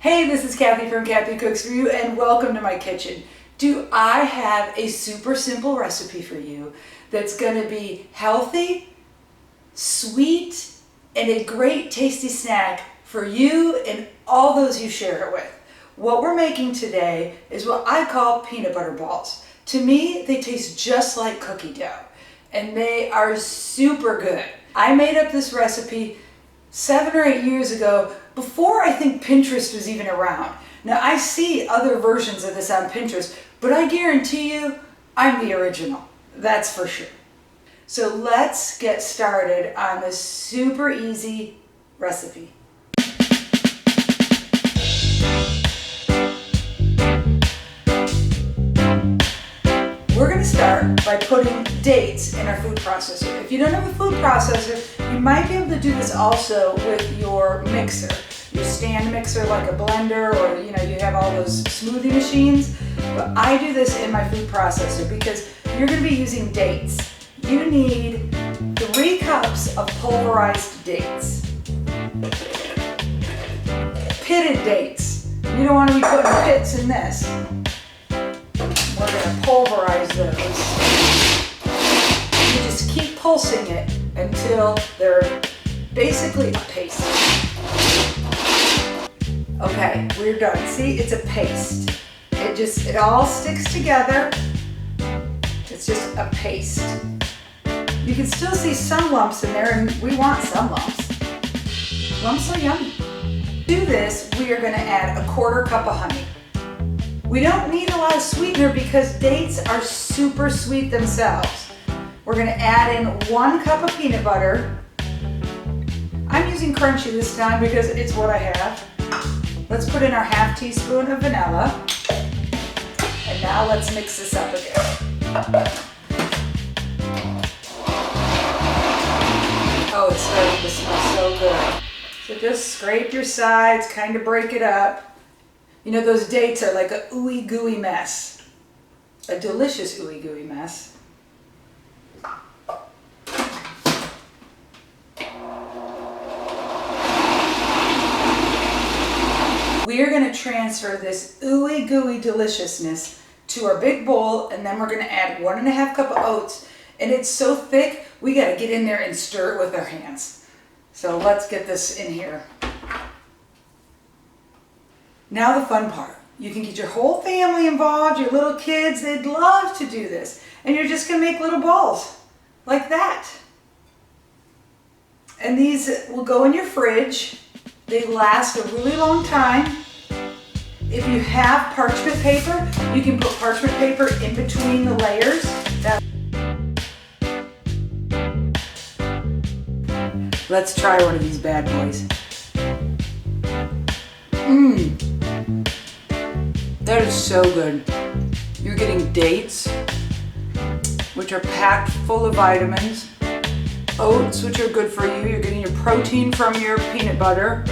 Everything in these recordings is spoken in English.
Hey, this is Kathy from Kathy Cooks For You, and welcome to my kitchen. Do I have a super simple recipe for you that's going to be healthy, sweet, and a great tasty snack for you and all those you share it with. What we're making today is what I call peanut butter balls. To me, they taste just like cookie dough, and they are super good. I made up this recipe 7 or 8 years ago, before I think Pinterest was even around. Now I see other versions of this on Pinterest, but I guarantee you I'm the original. That's for sure. So let's get started on this super easy recipe. We're going to start by putting dates in our food processor. If you don't have a food processor, you might be able to do this also with your mixer, your stand mixer like a blender, or you have all those smoothie machines. But I do this in my food processor because you're going to be using dates. You need 3 cups of pulverized dates. Pitted dates. You don't want to be putting pits in this. We're going to pulverize those. You just keep pulsing it until they're basically a paste. Okay, we're done. See, it's a paste. It all sticks together. It's just a paste. You can still see some lumps in there, and we want some lumps. Lumps are yummy. To do this, we are going to add a 1/4 cup of honey. We don't need a lot of sweetener because dates are super sweet themselves. We're going to add in 1 cup of peanut butter. I'm using crunchy this time because it's what I have. Let's put in our 1/2 teaspoon of vanilla. And now let's mix this up again. Oh, it's starting to smell so good. So just scrape your sides, kind of break it up. You know, those dates are like a ooey gooey mess. A delicious ooey gooey mess. We are going to transfer this ooey gooey deliciousness to our big bowl, and then we're going to add 1.5 cup of oats. And it's so thick, we got to get in there and stir it with our hands. So let's get this in here. Now the fun part. You can get your whole family involved, your little kids, they'd love to do this. And you're just going to make little balls like that. And these will go in your fridge. They last a really long time. If you have parchment paper, you can put parchment paper in between the layers. Let's try one of these bad boys. That is so good. You're getting dates, which are packed full of vitamins. Oats, which are good for you. You're getting your protein from your peanut butter.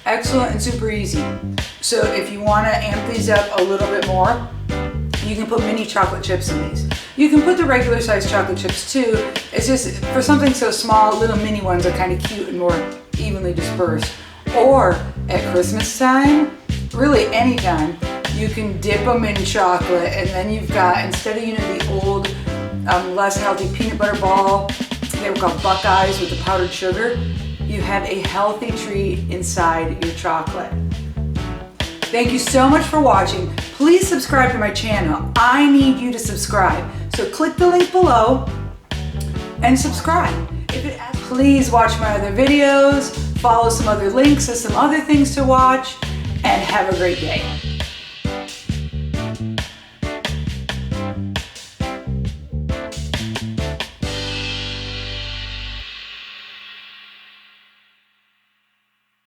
Excellent and super easy. So if you want to amp these up a little bit more, you can put mini chocolate chips in these. You can put the regular size chocolate chips too. It's just, for something so small, little mini ones are kind of cute and more evenly dispersed. Or at Christmas time, really anytime, you can dip them in chocolate, and then you've got, instead of the old, less healthy peanut butter ball, they were called Buckeyes with the powdered sugar, you have a healthy treat inside your chocolate. Thank you so much for watching. Please subscribe to my channel. I need you to subscribe. So click the link below and subscribe. Please watch my other videos, follow some other links and some other things to watch, and have a great day.